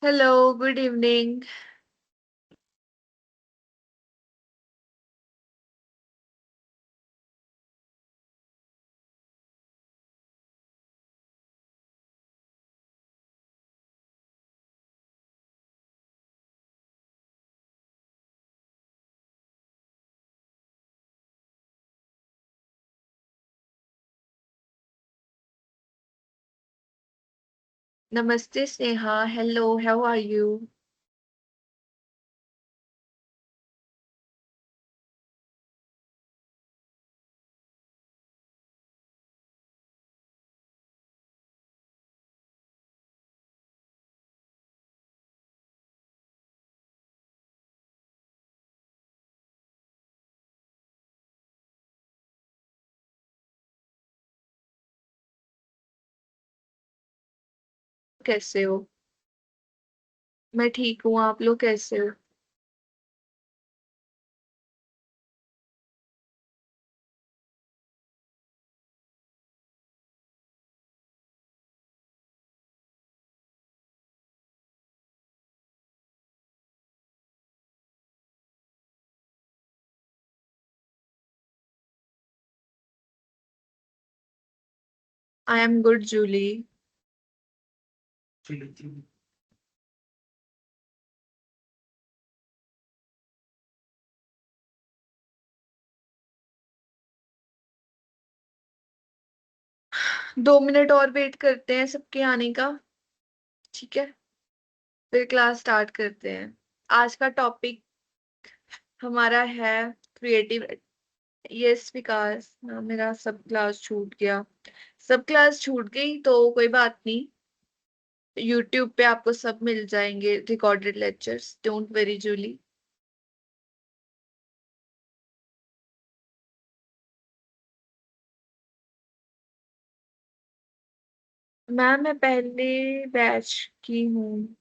Hello, good evening. Namaste, Sneha. Hello, how are you? कैसे हो? मैं ठीक हूँ, आप लोग कैसे हो? I am good, Julie. 2 minute और वेट करते हैं सबके आने का। ठीक है, फिर क्लास स्टार्ट करते हैं। आज का टॉपिक हमारा है क्रिएटिव। यस विकास, मेरा सब क्लास छूट गया। सब क्लास छूट गई तो कोई बात नहीं। यूट्यूब पे आपको सब मिल जाएंगे recorded lectures, don't worry Julie. Ma'am मैं पहले बैच की हूँ।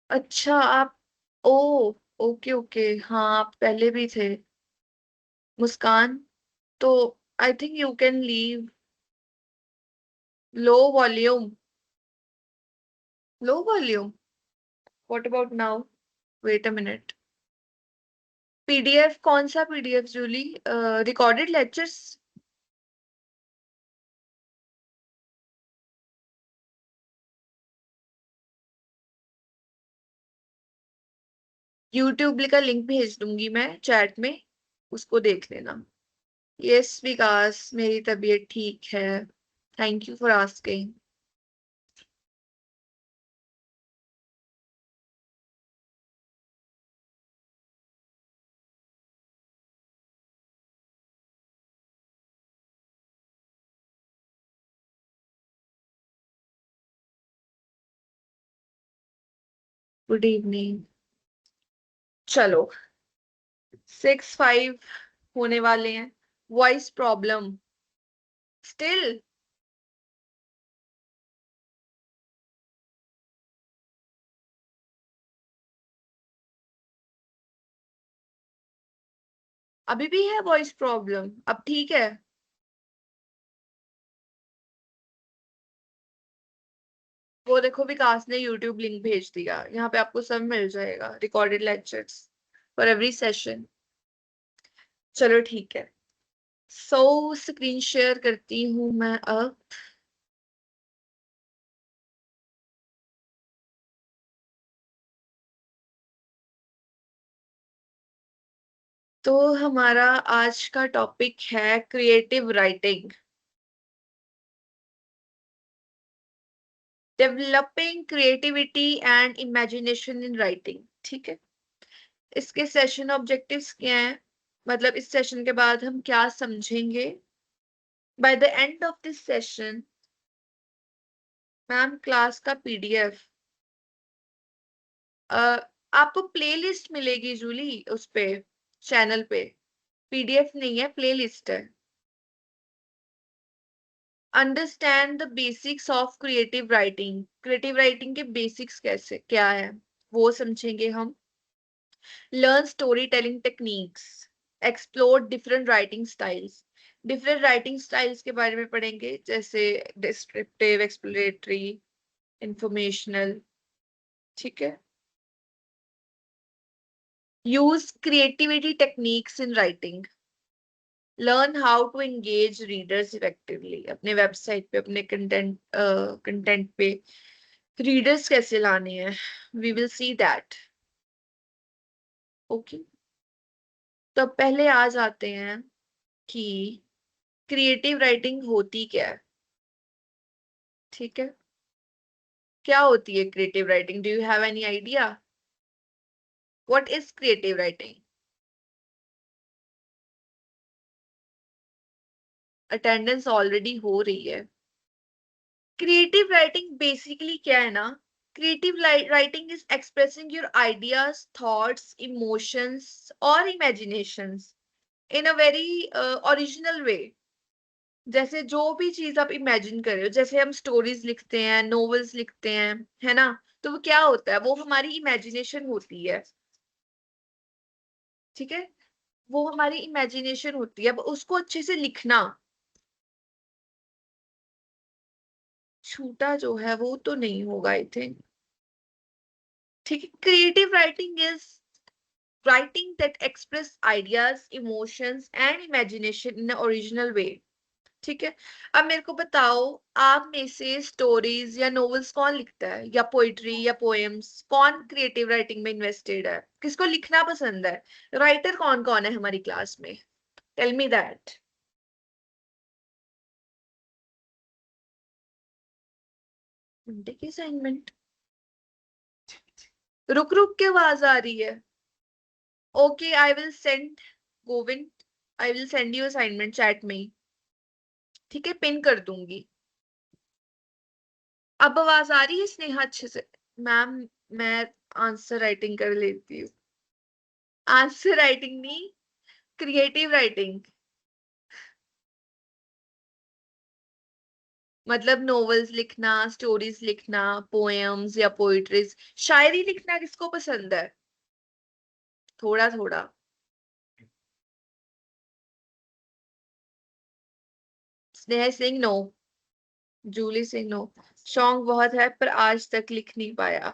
अच्छा आप। ओ, ओके ओके, हाँ आप पहले भी थे। मुस्कान, तो I think you can leave. Low volume, low volume. What about now? Wait a minute. PDF कौन सा PDF Julie? Recorded lectures? YouTube का लिंक भेज दूंगी मैं चैट में, उसको देख लेना। यस विकास, मेरी तबीयत ठीक है। Thank you for asking. Good evening. चलो, 6-5 होने वाले हैं। Voice problem still? अभी भी है वॉइस प्रॉब्लम? अब ठीक है? वो देखो, विकास ने यूट्यूब लिंक भेज दिया, यहाँ पे आपको सब मिल जाएगा recorded lectures for every session. चलो ठीक है। स्क्रीन शेयर करती हूँ मैं अब। तो हमारा आज का टॉपिक है creative writing, developing creativity and imagination in writing. ठीक है, इसके सेशन ऑब्जेक्टिव्स क्या हैं? मतलब इस सेशन के बाद हम क्या समझेंगे? By the end of this session, ma'am class का पीडीएफ आपको प्लेलिस्ट मिलेगी जूली, उस पे चैनल पे। पीडीएफ नहीं है, प्लेलिस्ट है। Understand the basics of creative writing, creative writing के बेसिक्स कैसे क्या है वो समझेंगे हम। Learn story telling techniques, explore different writing styles. Different writing styles के बारे में पढ़ेंगे, जैसे डिस्क्रिप्टिव, एक्सप्लोरेटरी, इंफॉर्मेशनल, ठीक है। Use creativity techniques in writing, learn how to engage readers effectively. अपने वेबसाइट पे, अपने कंटेंट पे रीडर्स कैसे लाने हैं, we will see that. Okay, तो पहले आ जाते हैं कि क्रिएटिव राइटिंग होती क्या है, ठीक है। क्या होती है creative writing? Do you have any idea what is creative writing? Attendance already हो रही है। क्रिएटिव राइटिंग बेसिकली क्या है ना, creative writing is expressing your ideas, thoughts, emotions और imaginations in a very original way. जैसे जो भी चीज आप इमेजिन कर रहे हो, जैसे हम स्टोरीज लिखते हैं, नॉवेल्स लिखते हैं, है ना, तो वो क्या होता है, वो हमारी इमेजिनेशन होती है, ठीक है। वो हमारी इमेजिनेशन होती है, अब उसको अच्छे से लिखना, छूटा जो है वो तो नहीं होगा आई थिंक, ठीक है। Creative writing is writing that express ideas, emotions and imagination in an original way, ठीक है। अब मेरे को बताओ, आप में से स्टोरीज या नॉवेल्स कौन लिखता है, या पोइट्री या पोएम्स, कौन क्रिएटिव राइटिंग में इन्वेस्टेड है, किसको लिखना पसंद है? राइटर कौन कौन है हमारी क्लास में? Tell me that. घंटे की असाइनमेंट? रुक रुक के आवाज आ रही है। Okay, I will send, Govind, I will send you assignment chat में ही, ठीक है, पिन कर दूंगी। अब आवाज आ रही है स्नेहा अच्छे से? मैम, मैं आंसर राइटिंग कर लेती हूँ। आंसर राइटिंग नहीं, क्रिएटिव राइटिंग, मतलब नॉवेल्स लिखना, स्टोरीज लिखना, पोएम्स या पोइट्रीज। शायरी लिखना किसको पसंद है? थोड़ा थोड़ा। Sneha Singh no, Julie Singh no. शौक बहुत है पर आज तक लिख नहीं पाया,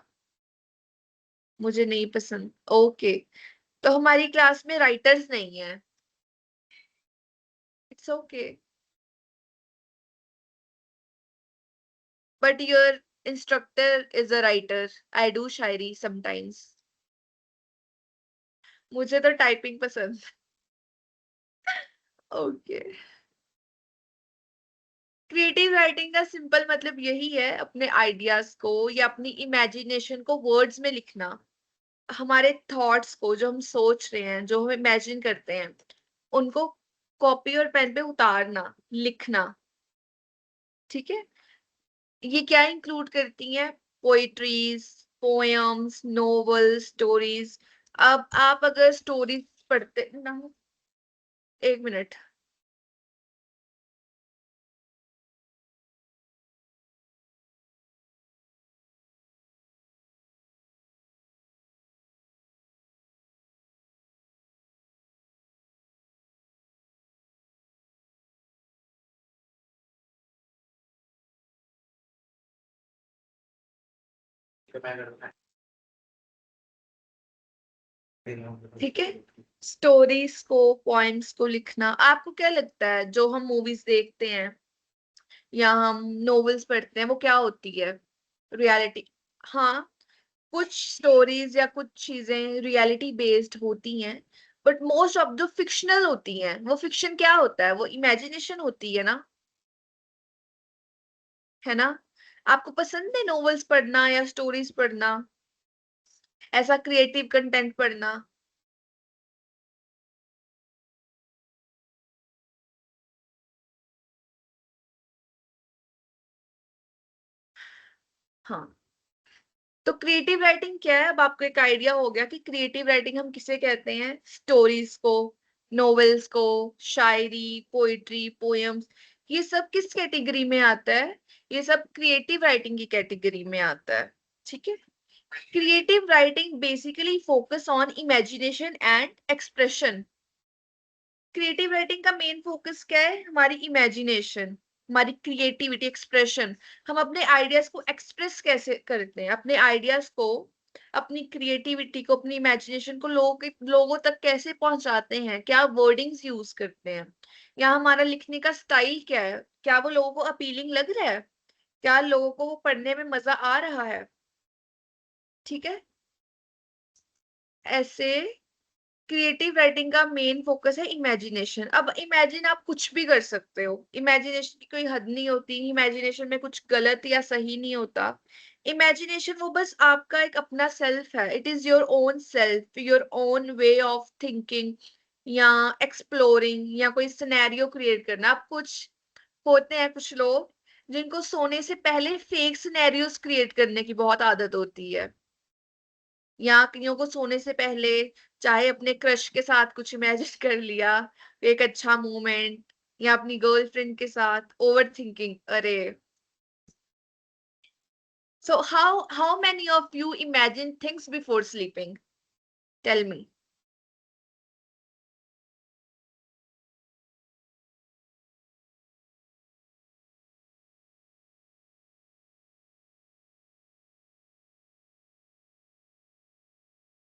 मुझे नहीं पसंद। ओके, तो हमारी क्लास में राइटर्स नहीं है, it's okay, but your instructor is a writer. I do Shayari sometimes. मुझे तो टाइपिंग पसंद। ओके, क्रिएटिव राइटिंग का सिंपल मतलब यही है, अपने आइडियाज को या अपनी इमेजिनेशन को वर्ड्स में लिखना, हमारे थॉट्स को, जो हम सोच रहे हैं, जो हम इमेजिन करते हैं, उनको कॉपी और पेन पे उतारना, लिखना, ठीक है। ये क्या इंक्लूड करती हैं? Poetries, poems, novel, stories. अब आप अगर स्टोरीज पढ़ते ना, एक मिनट, ठीक है। स्टोरीज को, पोएम्स को लिखना, आपको क्या लगता है जो हम मूवीज देखते हैं या हम नॉवेल्स पढ़ते हैं, वो क्या होती है? रियलिटी। हाँ, कुछ स्टोरीज या कुछ चीजें रियलिटी बेस्ड होती हैं, but most of the fictional होती हैं। वो फिक्शन क्या होता है? वो इमेजिनेशन होती है ना, है ना। आपको पसंद है नॉवेल्स पढ़ना या स्टोरीज पढ़ना, ऐसा क्रिएटिव कंटेंट पढ़ना? हाँ, तो क्रिएटिव राइटिंग क्या है? अब आपको एक आइडिया हो गया कि क्रिएटिव राइटिंग हम किसे कहते हैं। स्टोरीज को, नॉवेल्स को, शायरी, पोइट्री, पोएम्स, ये सब किस कैटेगरी में आता है? ये सब क्रिएटिव राइटिंग की कैटेगरी में आता है, ठीक है। Creative writing basically focus on imagination and expression. Creative writing का मेन फोकस क्या है? हमारी इमेजिनेशन, हमारी क्रिएटिविटी, एक्सप्रेशन, हम अपने आइडियाज को एक्सप्रेस कैसे करते हैं, अपने आइडियाज को, अपनी क्रिएटिविटी को, अपनी इमेजिनेशन को लोगों तक कैसे पहुंचाते हैं, क्या वर्डिंग्स यूज करते हैं, या हमारा लिखने का स्टाइल क्या है, क्या वो लोगों को अपीलिंग लग रहा है, क्या लोगों को वो पढ़ने में मजा आ रहा है। ठीक है, ऐसे क्रिएटिव राइटिंग का मेन फोकस है इमेजिनेशन। अब इमेजिन आप कुछ भी कर सकते हो, इमेजिनेशन की कोई हद नहीं होती, इमेजिनेशन में कुछ गलत या सही नहीं होता। इमेजिनेशन वो बस आपका एक अपना सेल्फ है, it is your own self, your own way of thinking या एक्सप्लोरिंग या कोई सिनेरियो क्रिएट करना। आप कुछ होते हैं कुछ लोग जिनको सोने से पहले फेक सिनेरियोस क्रिएट करने की बहुत आदत होती है, या कईयों को सोने से पहले चाहे अपने क्रश के साथ कुछ इमेजिन कर लिया, एक अच्छा मोमेंट, या अपनी गर्लफ्रेंड के साथ ओवर थिंकिंग। अरे, so how many of you imagine things before sleeping? Tell me.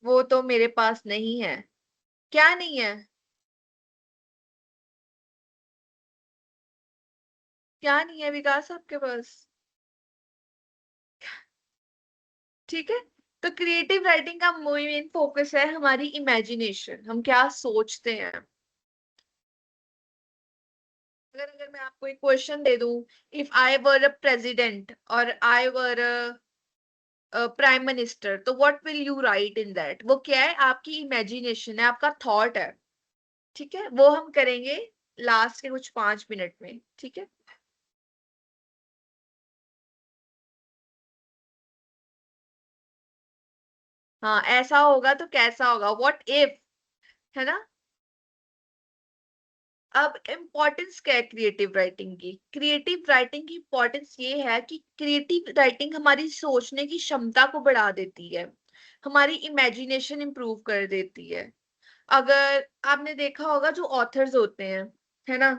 वो तो मेरे पास नहीं है। क्या नहीं है? क्या नहीं है विकास आपके पास? ठीक है, तो क्रिएटिव राइटिंग का मेन फोकस है हमारी इमेजिनेशन, हम क्या सोचते हैं। अगर अगर मैं आपको एक क्वेश्चन दे दूं, if I were a president और आई वर प्राइम मिनिस्टर, तो what will you right in that? वो क्या है? आपकी इमेजिनेशन है, आपका थॉट है। ठीक है, वो हम करेंगे लास्ट के कुछ 5 मिनट में। ठीक है, हाँ, ऐसा होगा तो कैसा होगा, व्हाट इफ, है ना। अब इम्पोर्टेंस क्या है क्रिएटिव राइटिंग की? क्रिएटिव राइटिंग की इम्पोर्टेंस ये है कि क्रिएटिव राइटिंग हमारी सोचने की क्षमता को बढ़ा देती है, हमारी इमेजिनेशन इंप्रूव कर देती है। अगर आपने देखा होगा जो ऑथर्स होते हैं, है ना,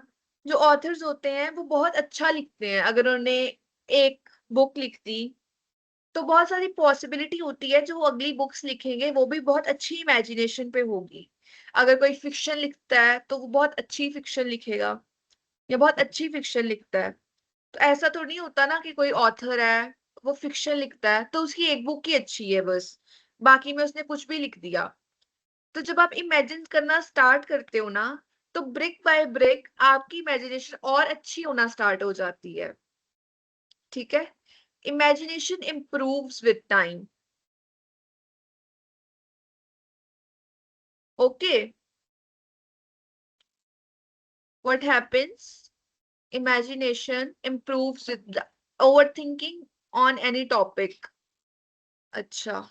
जो ऑथर्स होते हैं वो बहुत अच्छा लिखते हैं। अगर उन्होंने एक बुक लिख दी तो बहुत सारी पॉसिबिलिटी होती है जो वो अगली बुक्स लिखेंगे वो भी बहुत अच्छी इमेजिनेशन पे होगी। अगर कोई फिक्शन लिखता है तो वो बहुत अच्छी फिक्शन लिखेगा, या बहुत अच्छी फिक्शन लिखता है। तो ऐसा तो नहीं होता ना कि कोई ऑथर है, वो फिक्शन लिखता है तो उसकी एक बुक ही अच्छी है बस, बाकी में उसने कुछ भी लिख दिया। तो जब आप इमेजिन करना स्टार्ट करते हो ना, तो ब्रिक बाय ब्रिक आपकी इमेजिनेशन और अच्छी होना स्टार्ट हो जाती है। ठीक है, imagination improves with time. Okay, what happens? Imagination improves with overthinking on any topic. अच्छा,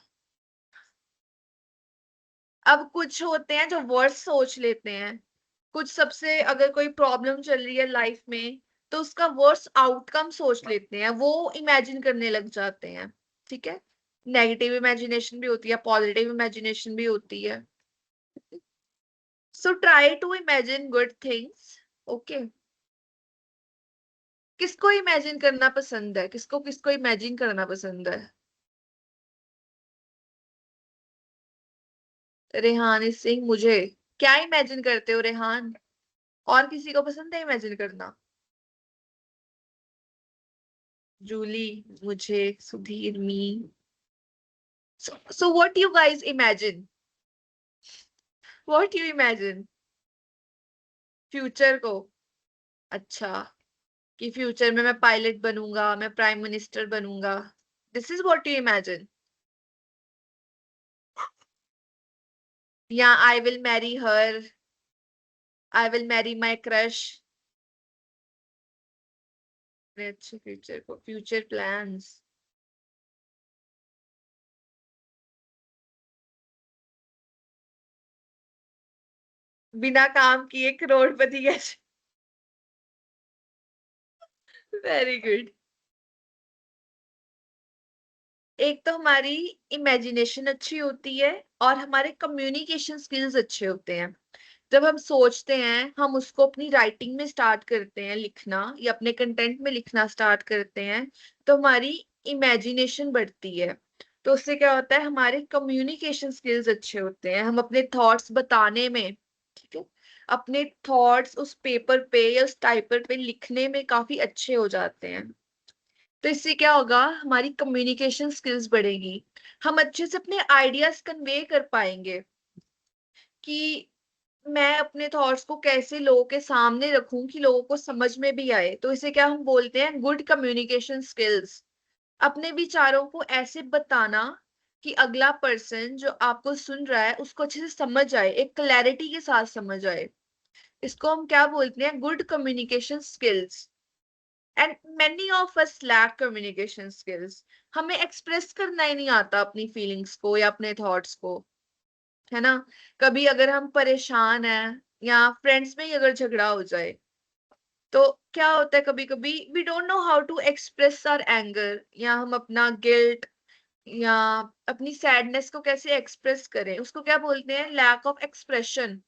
अब कुछ होते हैं जो वर्ड्स सोच लेते हैं, कुछ सबसे अगर कोई प्रॉब्लम चल रही है लाइफ में तो उसका वर्स्ट आउटकम सोच लेते हैं, वो इमेजिन करने लग जाते हैं। ठीक है, नेगेटिव इमेजिनेशन भी होती है, पॉजिटिव इमेजिनेशन भी होती है। So try to imagine good things. Okay, किसको इमेजिन करना पसंद है? किसको किसको इमेजिन करना पसंद है? रेहान सिंह, मुझे क्या इमेजिन करते हो रेहान? और किसी को पसंद है इमेजिन करना? जूली, मुझे, Sudhir, me. So what you guys imagine? What you imagine? Future को? अच्छा, कि फ्यूचर में मैं पायलट बनूंगा, मैं प्राइम मिनिस्टर बनूंगा, this is what you imagine? या I will marry her, I will marry my crush. अच्छे फ्यूचर को, फ्यूचर प्लान्स। बिना काम किए करोड़पति कैसे? Very good. एक तो हमारी इमेजिनेशन अच्छी होती है और हमारे कम्युनिकेशन स्किल्स अच्छे होते हैं। जब हम सोचते हैं हम उसको अपनी राइटिंग में स्टार्ट करते हैं लिखना या अपने कंटेंट में लिखना स्टार्ट करते हैं, तो हमारी इमेजिनेशन बढ़ती है। तो उससे क्या होता है, हमारे कम्युनिकेशन स्किल्स अच्छे होते हैं, हम अपने थॉट्स बताने में, ठीक है, अपने थॉट्स उस पेपर पे या उस टाइपर पे लिखने में काफी अच्छे हो जाते हैं। तो इससे क्या होगा, हमारी कम्युनिकेशन स्किल्स बढ़ेगी, हम अच्छे से अपने आइडियाज कन्वे कर पाएंगे कि मैं अपने थॉट्स को कैसे लोगों के सामने रखूं कि लोगों को समझ में भी आए। तो इसे क्या हम बोलते हैं, गुड कम्युनिकेशन स्किल्स। अपने विचारों को ऐसे बताना कि अगला पर्सन जो आपको सुन रहा है उसको अच्छे से समझ आए, एक क्लैरिटी के साथ समझ आए। इसको हम क्या बोलते हैं, good communication skills. And many of us lack communication skills. हमें एक्सप्रेस करना ही नहीं आता अपनी फीलिंग्स को या अपने थॉट्स को, है ना। कभी अगर हम परेशान हैं या फ्रेंड्स में ही अगर झगड़ा हो जाए, तो क्या होता है, कभी कभी we don't know how to express our anger, या हम अपना गिल्ट या अपनी सैडनेस को कैसे एक्सप्रेस करें, उसको क्या बोलते हैं, लैक ऑफ एक्सप्रेशन।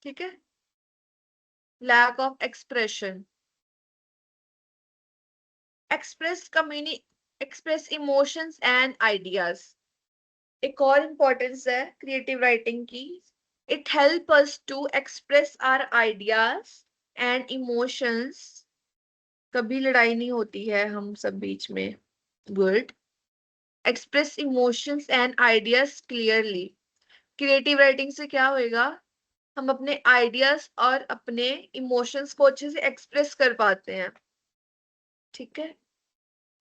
ठीक है, लैक ऑफ एक्सप्रेशन। एक्सप्रेस कम्युनि एक्सप्रेस इमोशंस एंड आइडियाज। एक और इम्पोर्टेंस है क्रिएटिव राइटिंग की, it help us to express our ideas and emotions. कभी लड़ाई नहीं होती है हम सब बीच में। Good. Express emotions and ideas clearly. क्रिएटिव राइटिंग से क्या होएगा, हम अपने आइडियाज और अपने इमोशंस को अच्छे से एक्सप्रेस कर पाते हैं। ठीक है,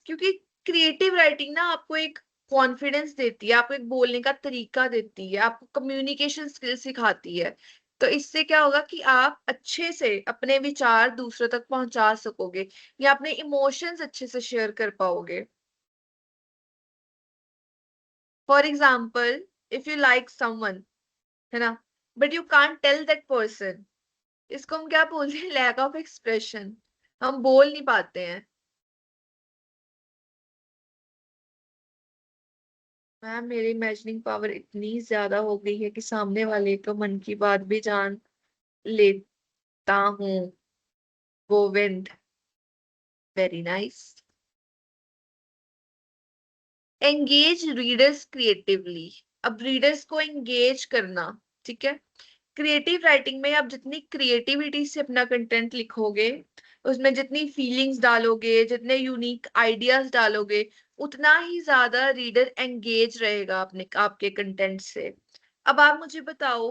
क्योंकि क्रिएटिव राइटिंग ना आपको एक कॉन्फिडेंस देती है, आपको एक बोलने का तरीका देती है, आपको कम्युनिकेशन स्किल सिखाती है। तो इससे क्या होगा कि आप अच्छे से अपने विचार दूसरों तक पहुंचा सकोगे या अपने इमोशंस अच्छे से शेयर कर पाओगे। For example, if you like someone, है ना, but you can't tell that person, इसको हम क्या बोलते हैं, लैक ऑफ एक्सप्रेशन। हम बोल नहीं पाते हैं। मैम मेरी इमेजिनिंग पावर इतनी ज्यादा हो गई है कि सामने वाले को मन की बात भी जान लेता हूँ। Govind, very nice. Engage readers creatively. अब रीडर्स को एंगेज करना, ठीक है। क्रिएटिव राइटिंग में आप जितनी क्रिएटिविटी से अपना कंटेंट लिखोगे, उसमें जितनी फीलिंग्स डालोगे, जितने यूनिक आइडियाज डालोगे, उतना ही ज्यादा रीडर एंगेज रहेगा अपने आपके कंटेंट से। अब आप मुझे बताओ,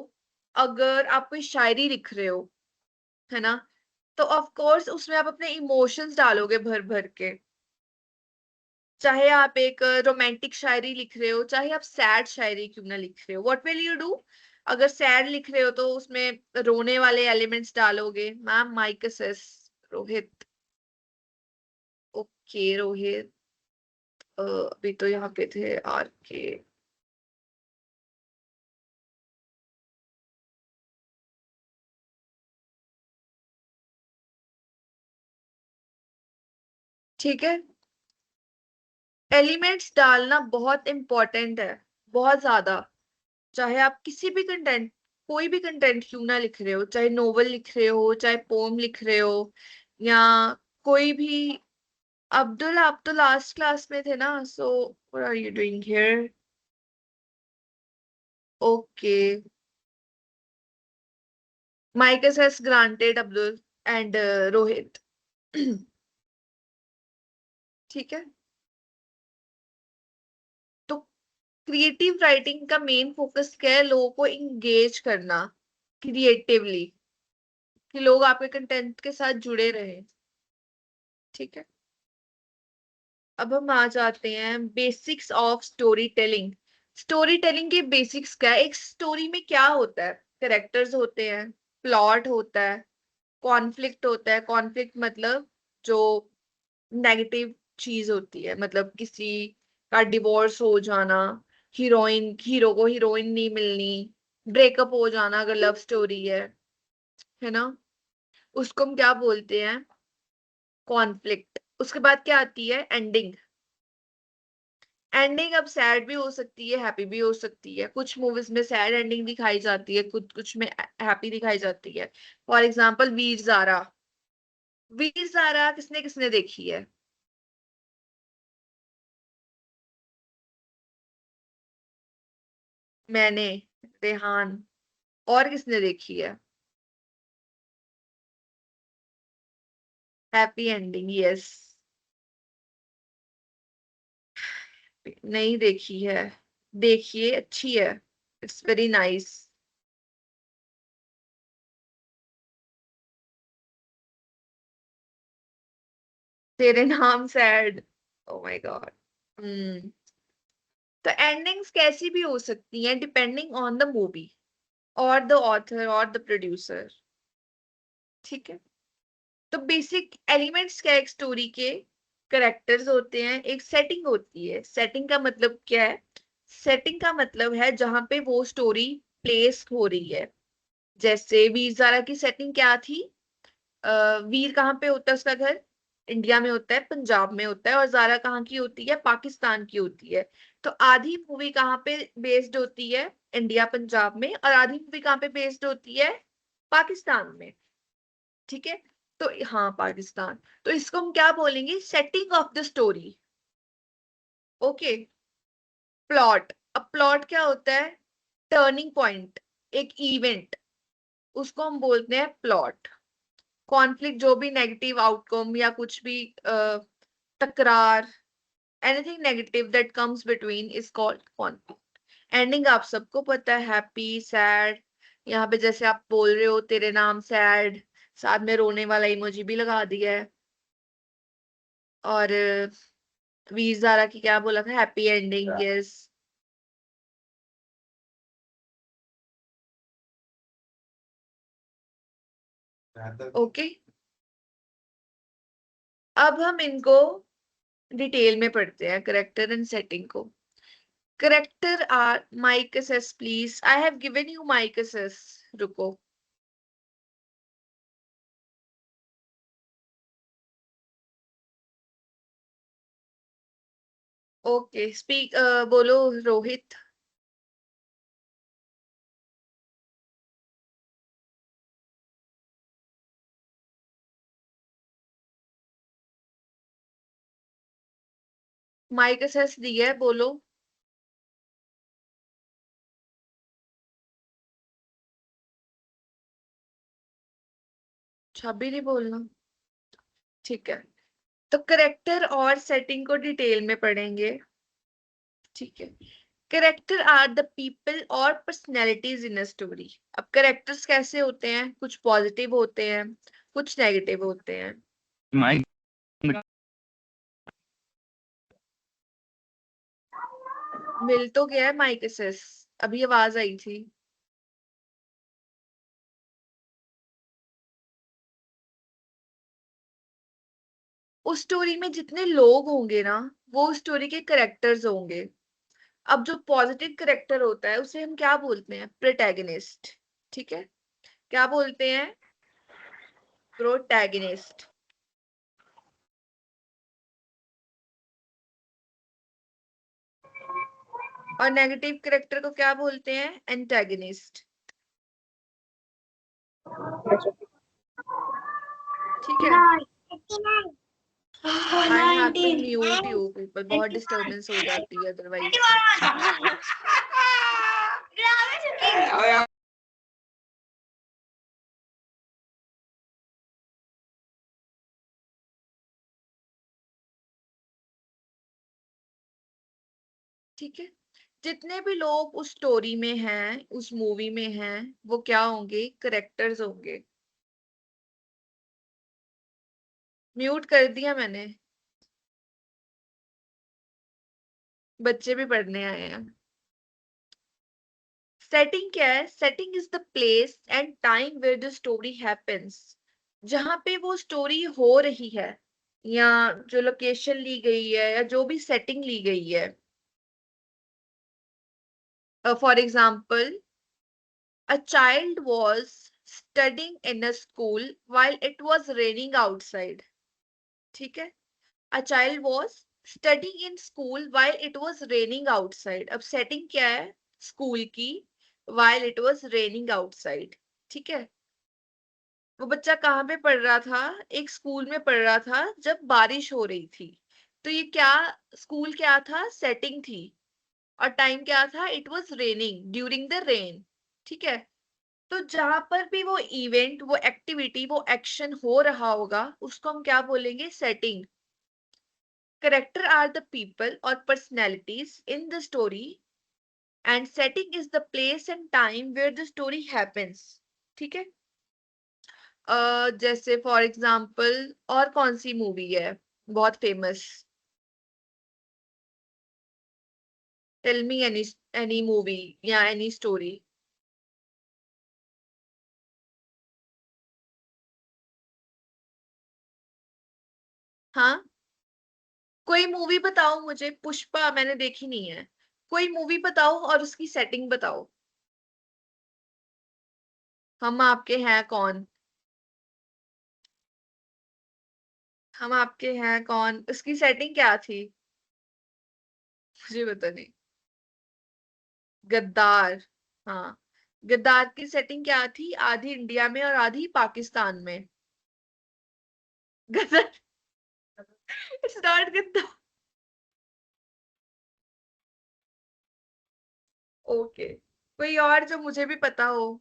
अगर आप कोई शायरी लिख रहे हो, है ना, तो ऑफ कोर्स उसमें आप अपने इमोशंस डालोगे भर भर के। चाहे आप एक रोमांटिक शायरी लिख रहे हो, चाहे आप सैड शायरी क्यों ना लिख रहे हो, व्हाट विल यू डू। अगर सैड लिख रहे हो तो उसमें रोने वाले एलिमेंट्स डालोगे। मैम माइकसेस, रोहित, ओके रोहित, अभी तो यहाँ पे थे आर के। ठीक है, एलिमेंट्स डालना बहुत इंपॉर्टेंट है, बहुत ज्यादा। चाहे आप किसी भी कंटेंट, कोई भी कंटेंट क्यों ना लिख रहे हो, चाहे नोवेल लिख रहे हो, चाहे पोम लिख रहे हो, या कोई भी। अब्दुल, आप तो लास्ट क्लास में थे ना, so what are you doing here. Okay, mic has granted Abdul and Rohit. ठीक है, तो क्रिएटिव राइटिंग का मेन फोकस क्या है, लोगों को इंगेज करना क्रिएटिवली, कि लोग आपके कंटेंट के साथ जुड़े रहे। ठीक है, अब हम आ जाते हैं basics of story telling. Story telling के बेसिक्स क्या है, एक स्टोरी में क्या होता है, कैरेक्टर्स होते हैं, प्लॉट होता है, कॉन्फ्लिक्ट होता है। कॉन्फ्लिक्ट मतलब जो नेगेटिव चीज होती है, मतलब किसी का डिवोर्स हो जाना, हीरोइन हीरो को हीरोइन नहीं मिलनी, ब्रेकअप हो जाना अगर लव स्टोरी है ना, उसको हम क्या बोलते हैं, कॉन्फ्लिक्ट। उसके बाद क्या आती है, एंडिंग। एंडिंग अब सैड भी हो सकती है, हैप्पी भी हो सकती है। कुछ मूवीज में सैड एंडिंग दिखाई जाती है, कुछ में हैप्पी दिखाई जाती है। For example Veer Zaara. वीर ज़ारा किसने किसने देखी है? मैंने, रेहान, और किसने देखी है? Happy ending, yes. नहीं देखी है? देखिए, अच्छी है, इट्स वेरी नाइस। तेरे नाम सैड, ओ माय गॉड। हम्म। तो एंडिंग्स कैसी भी हो सकती हैं डिपेंडिंग ऑन द मूवी और द ऑथर और द प्रोड्यूसर। ठीक है। तो बेसिक एलिमेंट्स क्या है एक स्टोरी के? करेक्टर्स होते हैं, एक सेटिंग होती है। सेटिंग का मतलब क्या है? सेटिंग का मतलब है जहां पे वो स्टोरी प्लेस हो रही है। जैसे वीर ज़ारा की सेटिंग क्या थी? वीर कहाँ पे होता है उसका घर? इंडिया में होता है, पंजाब में होता है। और ज़ारा कहाँ की होती है? पाकिस्तान की होती है। तो आधी मूवी कहाँ पे बेस्ड होती है? इंडिया पंजाब में। और आधी मूवी कहाँ पे बेस्ड होती है? पाकिस्तान में। ठीक है। तो हाँ, पाकिस्तान। तो इसको हम क्या बोलेंगे? Setting of the story. Okay. Plot, अब प्लॉट क्या होता है? टर्निंग पॉइंट, एक इवेंट, उसको हम बोलते हैं प्लॉट। कॉन्फ्लिक्ट, जो भी नेगेटिव आउटकम या कुछ भी तकरार, anything negative that comes between is called conflict. Ending आप सबको पता है, हैप्पी, सैड। यहाँ पे जैसे आप बोल रहे हो तेरे नाम सैड, साथ में रोने वाला इमोजी भी लगा दिया है। और वीर ज़ारा की क्या बोला था? Happy ending, yes. ओके। अब हम इनको डिटेल में पढ़ते हैं, करेक्टर एंड सेटिंग को। Character are mic access please, I have given you mic access. रुको। ओके, स्पीक, बोलो रोहित। माइक असेस दिया है, बोलो। छबी नहीं बोलना। ठीक है। तो करेक्टर और सेटिंग को डिटेल में पढ़ेंगे। ठीक है। करेक्टर आर द पीपल और पर्सनैलिटीज इन अ स्टोरी। अब करेक्टर्स कैसे होते हैं? कुछ पॉजिटिव होते हैं, कुछ नेगेटिव होते हैं। माइक मिल तो गया है माइक असेस, अभी आवाज आई थी। उस स्टोरी में जितने लोग होंगे ना, वो स्टोरी के करेक्टर्स होंगे। अब जो पॉजिटिव करेक्टर होता है उसे हम क्या बोलते हैं? प्रोटैगनिस्ट। ठीक है। क्या बोलते हैं? प्रोटैगनिस्ट। और नेगेटिव करेक्टर को क्या बोलते हैं? एंटैगनिस्ट। ठीक है। I have to mute you people, बहुत डिस्टरबेंस हो जाती है अदरवाइज। ठीक है। जितने भी लोग उस स्टोरी में हैं, उस मूवी में हैं, वो क्या होंगे? करेक्टर्स होंगे। म्यूट कर दिया मैंने, बच्चे भी पढ़ने आए हैं। सेटिंग क्या है? Setting is the place and time where the story happens. जहां पे वो स्टोरी हो रही है, या जो लोकेशन ली गई है, या जो भी सेटिंग ली गई है। For example, a child was studying in a school while it was raining outside. ठीक है। A child was studying in school while it was raining outside. अब सेटिंग क्या है स्कूल की, while it was raining outside. ठीक है, वो बच्चा कहाँ पे पढ़ रहा था, एक स्कूल में पढ़ रहा था जब बारिश हो रही थी। तो ये क्या, स्कूल क्या था, सेटिंग थी, और टाइम क्या था, it was raining, during the rain. ठीक है, तो जहां पर भी वो इवेंट, वो एक्टिविटी, वो एक्शन हो रहा होगा, उसको हम क्या बोलेंगे, setting. Character are the people और personalities in the story, and setting is the place and time where the story happens. ठीक है, जैसे फॉर एग्जाम्पल और कौन सी मूवी है बहुत famous, tell me any movie या एनी स्टोरी। हाँ, कोई मूवी बताओ मुझे, पुष्पा मैंने देखी नहीं है, कोई मूवी बताओ और उसकी सेटिंग बताओ। हम आपके हैं कौन, हम आपके हैं कौन, उसकी सेटिंग क्या थी, मुझे पता नहीं। गद्दार, हाँ, गद्दार की सेटिंग क्या थी, आधी इंडिया में और आधी पाकिस्तान में। गद्दार, इट्स नॉट गद्दार। ओके, कोई और जो मुझे भी पता हो।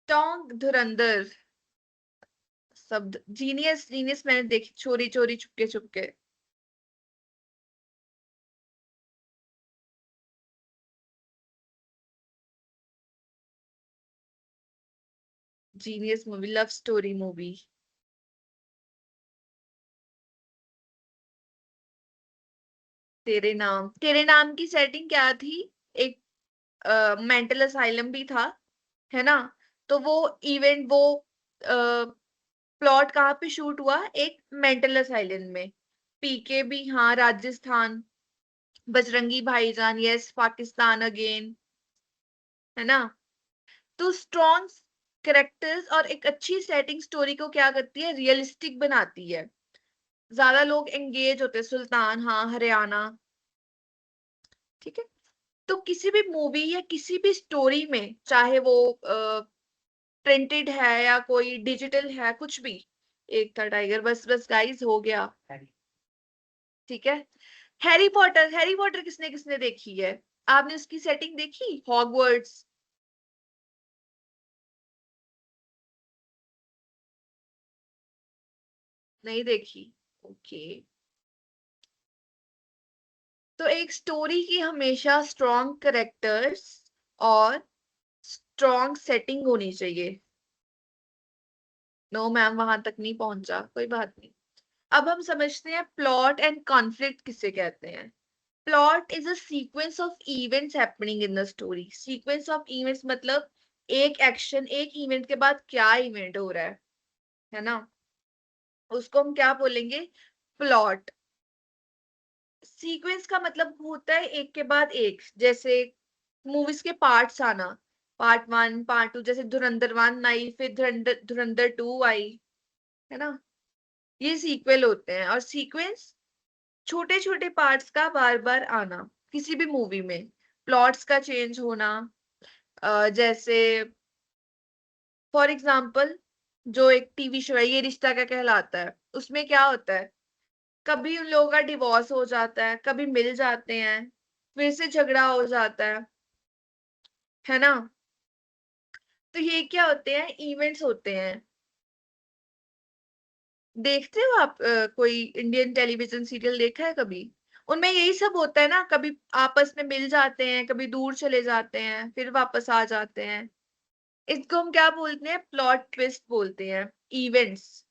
टोंग, धुरंधर, शब्द, जीनियस, जीनियस मैंने देखी, चोरी चोरी Chupke Chupke. Genius movie, love story movie. तेरे नाम, तेरे नाम की सेटिंग क्या थी, एक मेंटल असाइलम भी था, है ना। तो वो इवेंट, वो प्लॉट कहाँ पे शूट हुआ, एक मेंटल असाइलम में। पीके भी, हाँ, राजस्थान। बजरंगी भाईजान, यस, पाकिस्तान अगेन, है ना। तो स्ट्रॉन्ग कैरेक्टर्स और एक अच्छी सेटिंग स्टोरी को क्या करती है, रियलिस्टिक बनाती है, ज्यादा लोग एंगेज होते हैं। सुल्तान, हाँ, हरियाणा। ठीक है, तो किसी भी मूवी या किसी भी स्टोरी में, चाहे वो प्रिंटेड है या कोई डिजिटल है, कुछ भी, एक था टाइगर, बस बस गाइस, हो गया। ठीक है, हैरी पॉटर, हैरी पॉटर किसने किसने देखी है, आपने उसकी सेटिंग देखी, हॉगवर्ट्स। नहीं देखी, ओके। तो एक स्टोरी की हमेशा स्ट्रॉन्ग कैरेक्टर्स और स्ट्रॉन्ग सेटिंग होनी चाहिए। नो मैम, वहां तक नहीं पहुंचा, कोई बात नहीं। अब हम समझते हैं प्लॉट एंड कॉन्फ्लिक्ट किसे कहते हैं। Plot is a sequence of events happening in the story. Sequence of events मतलब एक एक्शन, एक इवेंट के बाद क्या इवेंट हो रहा है ना, उसको हम क्या बोलेंगे, प्लॉट। सीक्वेंस का मतलब होता है एक के बाद एक, जैसे मूवीज के पार्ट्स आना, पार्ट वन, पार्ट टू, जैसे धुरंधर 1 आई, फिर धुरंधर 2 आई, है ना। ये सीक्वल होते हैं, और सीक्वेंस छोटे छोटे पार्ट्स का बार बार आना किसी भी मूवी में, प्लॉट्स का चेंज होना। जैसे फॉर एग्जाम्पल, जो एक टीवी शो है, ये रिश्ता क्या कहलाता है, उसमें क्या होता है, कभी उन लोगों का डिवोर्स हो जाता है, कभी मिल जाते हैं, फिर से झगड़ा हो जाता है ना। तो ये क्या होते हैं, इवेंट्स होते हैं। देखते हो आप कोई इंडियन टेलीविजन सीरियल देखा है कभी, उनमें यही सब होता है ना, कभी आपस में मिल जाते हैं, कभी दूर चले जाते हैं, फिर वापस आ जाते हैं। इसको हम क्या बोलते हैं, प्लॉट ट्विस्ट बोलते हैं, इवेंट्स।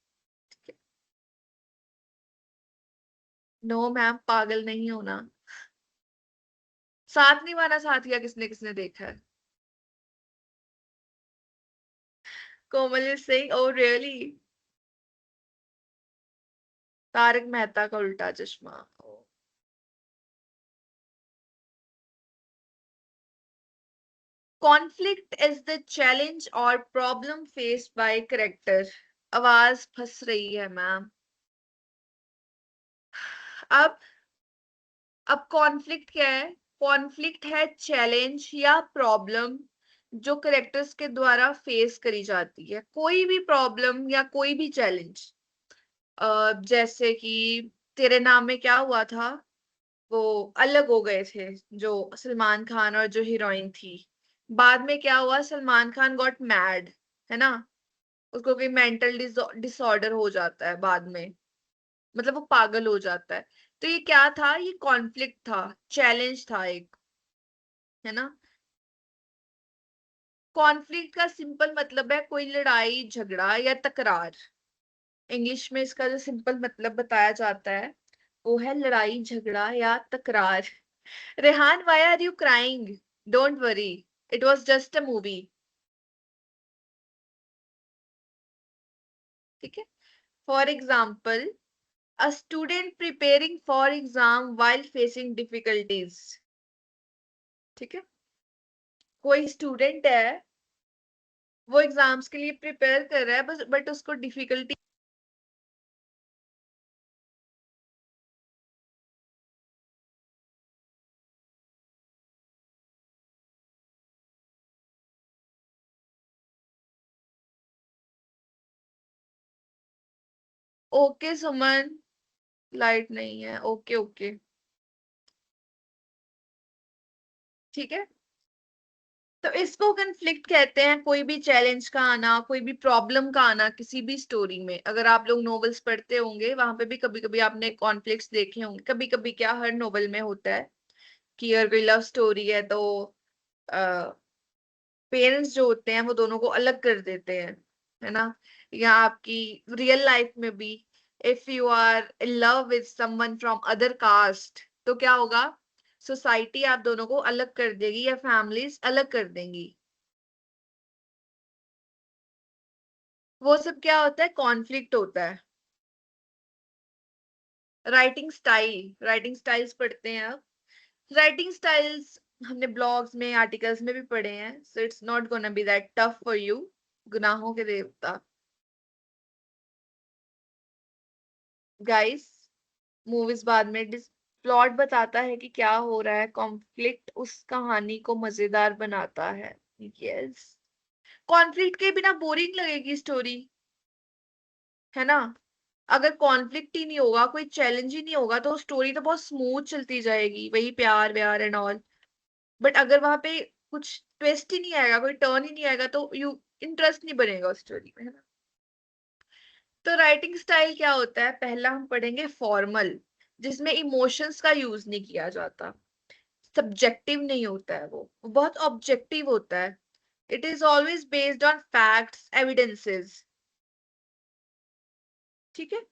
नो मैम, पागल नहीं होना। साथ निभाना साथिया किसने किसने देखा है, कोमल सिंह, ओ रियली। तारक मेहता का उल्टा चश्मा, कॉन्फ्लिक्ट इज द चैलेंज और प्रॉब्लम फेस्ड बाय करेक्टर। आवाज फंस रही है मैम। अब कॉन्फ्लिक्ट क्या है? कॉन्फ्लिक्ट है चैलेंज या प्रॉब्लम जो करेक्टर्स के द्वारा फेस करी जाती है। कोई भी प्रॉब्लम या कोई भी चैलेंज, जैसे कि तेरे नाम में क्या हुआ था, वो अलग हो गए थे जो सलमान खान और जो हीरोइन थी। बाद में क्या हुआ, सलमान खान गॉट मैड, है ना, उसको कोई मेंटल डिसऑर्डर हो जाता है बाद में, मतलब वो पागल हो जाता है। तो ये क्या था? ये कॉन्फ्लिक्ट था, चैलेंज था एक, है ना। कॉन्फ्लिक्ट का सिंपल मतलब है कोई लड़ाई झगड़ा या तकरार। इंग्लिश में इसका जो सिंपल मतलब बताया जाता है वो है लड़ाई झगड़ा या तकरार। Rehan, why are you crying? Don't worry, it was just a movie. ठीक है। For example, a student preparing for exam while facing difficulties. ठीक है, कोई स्टूडेंट है, वो एग्जाम्स के लिए प्रिपेयर कर रहा है, बस बट उसको डिफिकल्टी। ओके सुमन, लाइट नहीं है, ओके ओके, ठीक है। तो इसको कन्फ्लिक्ट कहते हैं, कोई भी चैलेंज का आना, कोई भी प्रॉब्लम का आना किसी भी स्टोरी में। अगर आप लोग नॉवेल्स पढ़ते होंगे वहां पे भी कभी कभी आपने कॉन्फ्लिक्ट्स देखे होंगे। कभी कभी क्या, हर नॉवेल में होता है कि अगर कोई लव स्टोरी है तो पेरेंट्स जो होते हैं वो दोनों को अलग कर देते हैं, है ना। या आपकी रियल लाइफ में भी, if you are in love with someone from other caste, तो क्या होगा, सोसाइटी आप दोनों को अलग कर देगी या फैमिलीज अलग कर देंगी। वो सब क्या होता है? कॉन्फ्लिक्ट होता है। राइटिंग स्टाइल्स पढ़ते हैं आप। राइटिंग स्टाइल्स हमने ब्लॉग्स में, आर्टिकल्स में भी पढ़े हैं, so it's not gonna be that tough for you. गुनाहों के देवता गाइस, मूवीज बाद में प्लॉट बताता है कि क्या हो रहा है, कॉन्फ्लिक्ट उस कहानी को मजेदार बनाता है। यस, कॉन्फ्लिक्ट के बिना बोरिंग लगेगी स्टोरी, है ना। अगर कॉन्फ्लिक्ट ही नहीं होगा, कोई चैलेंज ही नहीं होगा, तो स्टोरी तो बहुत स्मूथ चलती जाएगी, वही प्यार व्यार एंड ऑल। बट अगर वहां पे कुछ ट्विस्ट ही नहीं आएगा, कोई टर्न ही नहीं आएगा, तो यू इंटरेस्ट नहीं बनेगा उस स्टोरी में, है ना। तो राइटिंग स्टाइल क्या होता है? पहला हम पढ़ेंगे फॉर्मल, जिसमें इमोशंस का यूज नहीं किया जाता। सब्जेक्टिव नहीं होता है, वो बहुत ऑब्जेक्टिव होता है। It is always based on facts, evidences. ठीक है।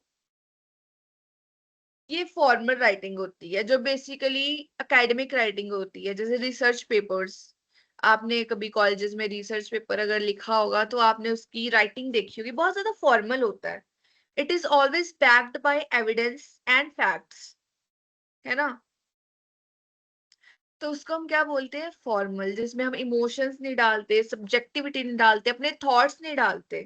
ये फॉर्मल राइटिंग होती है जो बेसिकली एकेडमिक राइटिंग होती है, जैसे रिसर्च पेपर्स। आपने कभी कॉलेजेस में रिसर्च पेपर अगर लिखा होगा तो आपने उसकी राइटिंग देखी होगी, बहुत ज्यादा फॉर्मल होता है। It is always backed by evidence and facts, है ना। तो उसको हम क्या बोलते हैं? फॉर्मल, जिसमें हम इमोशंस नहीं डालते, सब्जेक्टिविटी नहीं डालते, अपने थॉट्स नहीं डालते।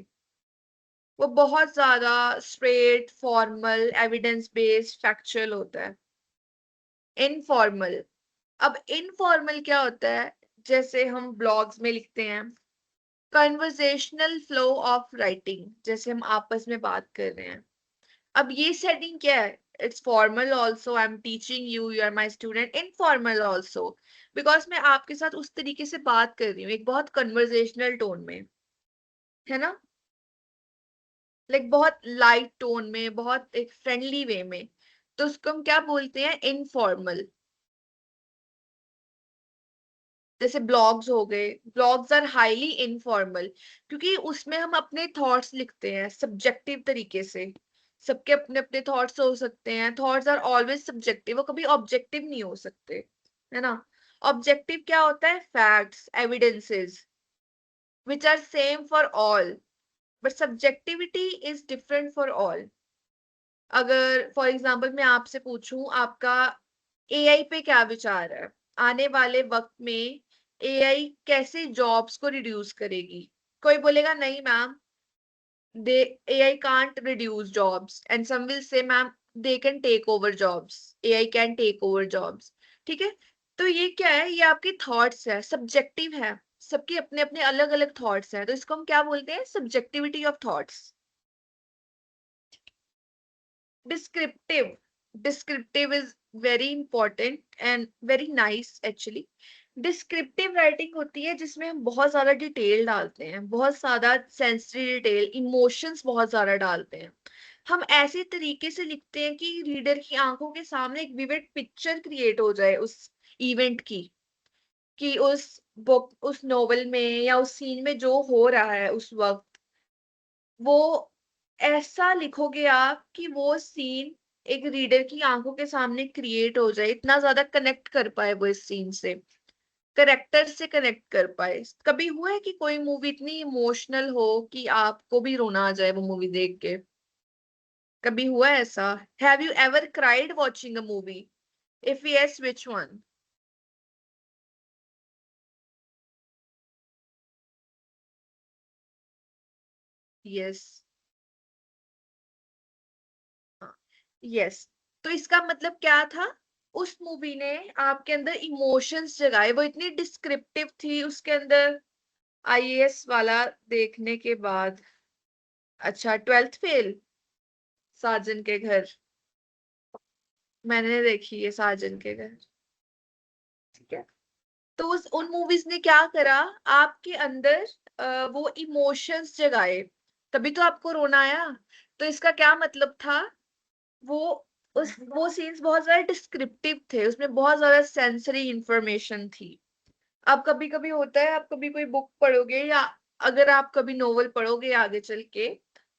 वो बहुत ज्यादा straight formal, evidence based, factual होता है। इनफॉर्मल, अब इनफॉर्मल क्या होता है? जैसे हम ब्लॉग्स में लिखते हैं, कन्वर्सेशनल फ्लो ऑफ राइटिंग, जैसे हम आपस में बात कर रहे हैं। अब ये सेटिंग क्या है? It's formal also, I am teaching you, you are my student. Informal also, because मैं आपके साथ उस तरीके से बात कर रही हूँ, एक बहुत कन्वर्सेशनल टोन में, है ना, लाइक बहुत लाइट टोन में, बहुत एक फ्रेंडली वे में। तो उसको हम क्या बोलते हैं? इनफॉर्मल। जैसे ब्लॉग्स हो गए, ब्लॉग्स आर हाईली इनफॉर्मल, क्योंकि उसमें हम अपने थॉट्स लिखते हैं सब्जेक्टिव तरीके से। सबके अपने अपने थॉट्स हो सकते हैं, थॉट्स आर ऑलवेज सब्जेक्टिव, वो कभी ऑब्जेक्टिव नहीं हो सकते, है ना। ऑब्जेक्टिव क्या होता है? Facts, evidences which are same for all, but subjectivity is different for all. अगर फॉर एग्जाम्पल मैं आपसे पूछूं, आपका एआई पे क्या विचार है? आने वाले वक्त में एआई कैसे जॉब्स को रिड्यूस करेगी। कोई बोलेगा नहीं ma'am, they AI can't reduce jobs, and some will say ma'am they can take over jobs, AI can take over jobs। ठीक है, तो ये क्या है, ये आपके थॉट्स है, सब्जेक्टिव है, सबके अपने अपने अलग अलग थॉट्स हैं, तो इसको हम क्या बोलते हैं, subjectivity of thoughts. Descriptive, descriptive is very important and very nice actually. Descriptive writing होती है जिसमें हम बहुत ज्यादा डिटेल डालते हैं, बहुत ज्यादा सेंसरी डिटेल, इमोशंस बहुत ज्यादा डालते हैं। हम ऐसे तरीके से लिखते हैं कि रीडर की आंखों के सामने एक विविड पिक्चर क्रिएट हो जाए उस इवेंट की, कि उस बुक, उस नोवेल में या उस सीन में जो हो रहा है उस वक्त, वो ऐसा लिखोगे आप कि वो सीन एक रीडर की आंखों के सामने क्रिएट हो जाए, इतना ज्यादा कनेक्ट कर पाए वो इस सीन से, करेक्टर से कनेक्ट कर पाए। कभी हुआ है कि कोई मूवी इतनी इमोशनल हो कि आपको भी रोना आ जाए वो मूवी देख के? कभी हुआ है ऐसा? Have you ever cried watching a movie? If yes, which one? Yes. Yes, तो इसका मतलब क्या था, उस मूवी ने आपके अंदर इमोशंस जगाए, वो इतनी डिस्क्रिप्टिव थी उसके अंदर। आईएएस वाला देखने के बाद, अच्छा, ट्वेल्थ फेल, साजन के घर, मैंने देखी है साजन के घर। ठीक है, तो उस उन मूवीज ने क्या करा, आपके अंदर वो इमोशंस जगाए, तभी तो आपको रोना आया। तो इसका क्या मतलब था, वो वो सीन्स बहुत ज्यादा डिस्क्रिप्टिव थे, उसमें बहुत ज्यादा सेंसरी इंफॉर्मेशन थी। अब कभी कभी होता है, आप कभी कोई बुक पढ़ोगे, या अगर आप कभी नोवेल पढ़ोगे आगे चल के,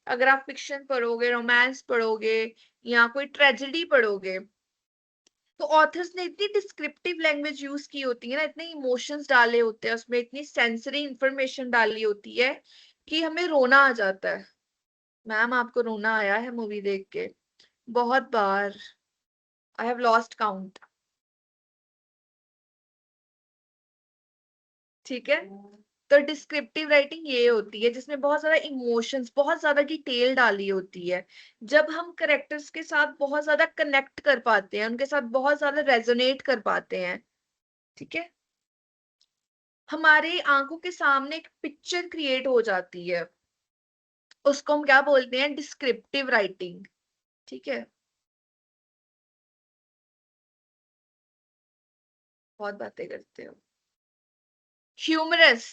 अगर आप फिक्शन पढ़ोगे, रोमांस पढ़ोगे, या कोई ट्रेजेडी पढ़ोगे, तो ऑथर्स ने इतनी डिस्क्रिप्टिव लैंग्वेज यूज की होती है ना, इतने इमोशंस डाले होते हैं उसमें, इतनी सेंसरी इंफॉर्मेशन डाली होती है कि हमें रोना आ जाता है। मैम आपको रोना आया है मूवी देख के? बहुत बार, आई हैव लॉस्ट काउंट। ठीक है, तो डिस्क्रिप्टिव राइटिंग ये होती है जिसमें बहुत ज्यादा इमोशंस, बहुत ज्यादा डिटेल डाली होती है। जब हम करेक्टर्स के साथ बहुत ज्यादा कनेक्ट कर पाते हैं, उनके साथ बहुत ज्यादा रेजोनेट कर पाते हैं, ठीक है, हमारे आंखों के सामने एक पिक्चर क्रिएट हो जाती है, उसको हम क्या बोलते हैं, डिस्क्रिप्टिव राइटिंग। ठीक है, बहुत बातें करते हो। ह्यूमरस,